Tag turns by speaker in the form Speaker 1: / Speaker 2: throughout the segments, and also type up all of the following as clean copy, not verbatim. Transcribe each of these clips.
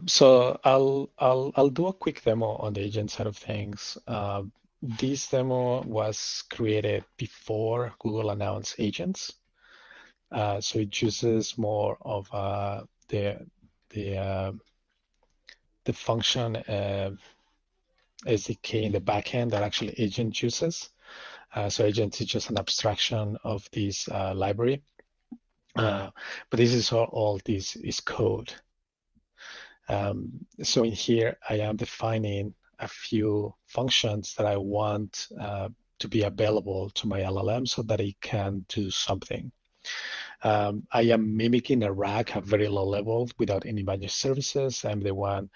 Speaker 1: So I'll do a quick demo on the agent side of things. This demo was created before Google announced agents. So it uses more of the the uh, the function SDK in the backend that actually agent uses. So agent is just an abstraction of this library. But this is all this is code. So in here, I am defining a few functions that I want to be available to my LLM so that it can do something. I am mimicking a RAG at very low level without any managed services. I'm the one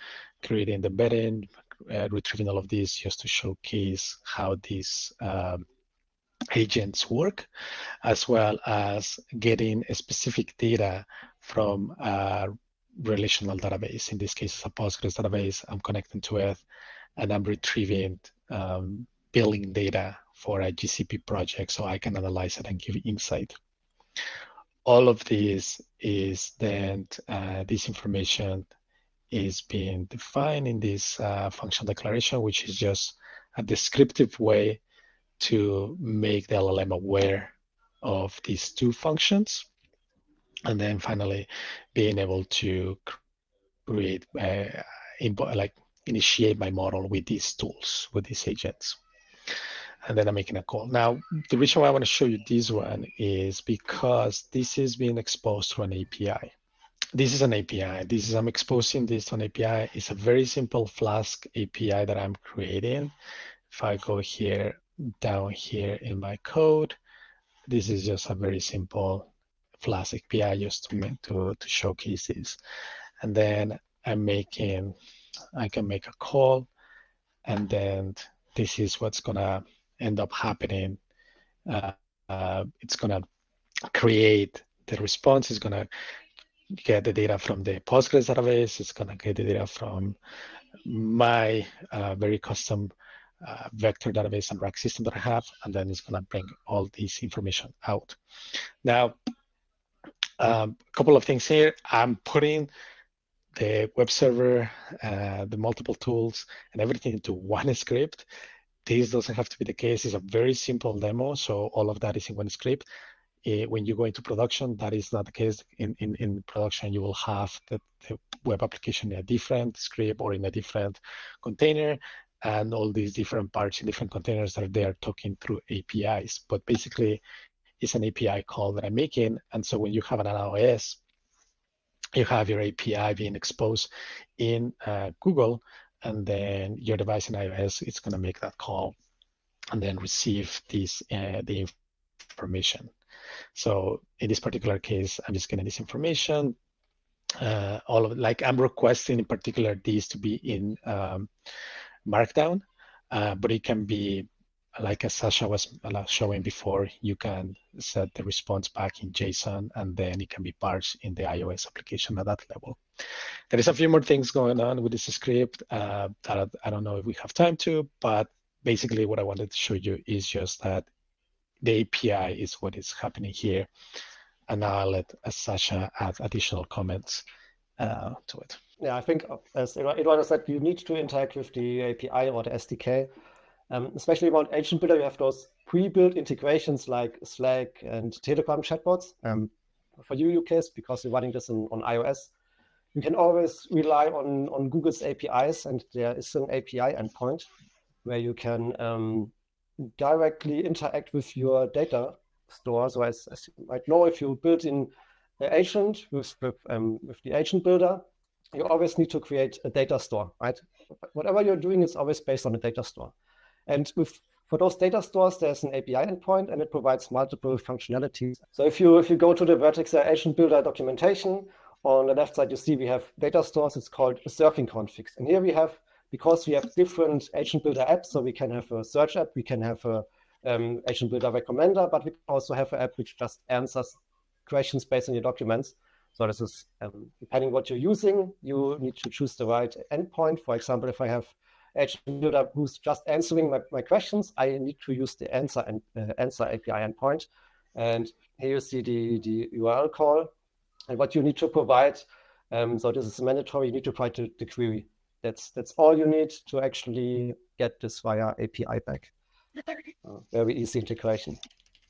Speaker 1: creating the embedding, retrieving all of this just to showcase how these agents work, as well as getting specific data from a relational database. In this case, it's a Postgres database. I'm connecting to it, and I'm retrieving billing data for a GCP project so I can analyze it and give insight. All of this is then, this information is being defined in this function declaration, which is just a descriptive way to make the LLM aware of these two functions. And then finally, being able to create, like initiate my model with these tools, with these agents. And then I'm making a call. Now, the reason why I want to show you this one is because this is being exposed to an API. This is an API. I'm exposing this to an API. It's a very simple Flask API that I'm creating. If I go here, down here in my code, this is just a very simple Flask API just to showcase this. And then I can make a call, and then this is what's gonna end up happening. It's gonna create the response. It's gonna get the data from the Postgres database. It's gonna get the data from my very custom vector database and RAG system that I have, and then it's gonna bring all this information out. Now, a couple of things here. I'm putting the web server, the multiple tools, and everything into one script. This doesn't have to be the case. It's a very simple demo, so all of that is in one script. When you go into production, that is not the case. In production, you will have the web application in a different script or in a different container, and all these different parts in different containers are there talking through APIs. But basically, it's an API call that I'm making. And so when you have an iOS, you have your API being exposed in Google, and then your device in iOS, it's going to make that call and then receive the information. So in this particular case, I'm just getting this information. All of it, like I'm requesting in particular these to be in Markdown, but it can be, like as Sascha was showing before, you can set the response back in JSON, and then it can be parsed in the iOS application at that level. There is a few more things going on with this script that I don't know if we have time to, but basically what I wanted to show you is just that the API is what is happening here. And now I'll let Sascha add additional comments to it.
Speaker 2: Yeah, I think as Eduardo said, you need to interact with the API or the SDK. Especially about Agent Builder, you have those pre-built integrations like Slack and Telegram chatbots. For your case, because you're running this on iOS, you can always rely on Google's APIs, and there is an API endpoint where you can directly interact with your data store. So as you might know, if you build in the agent with the Agent Builder, you always need to create a data store, right? Whatever you're doing is always based on a data store. And for those data stores, there's an API endpoint, and it provides multiple functionalities. So if you go to the Vertex AI Agent Builder documentation, on the left side, you see we have data stores. It's called surfing configs. And here we have, because we have different Agent Builder apps, so we can have a search app, we can have a Agent Builder recommender, but we also have an app which just answers questions based on your documents. So this is, depending what you're using, you need to choose the right endpoint. For example, if I have Agent Builder who's just answering my questions, I need to use the answer API endpoint. And here you see the URL call. And what you need to provide So this is mandatory. You need to write the query. That's all you need to actually get this via API back. Very easy integration.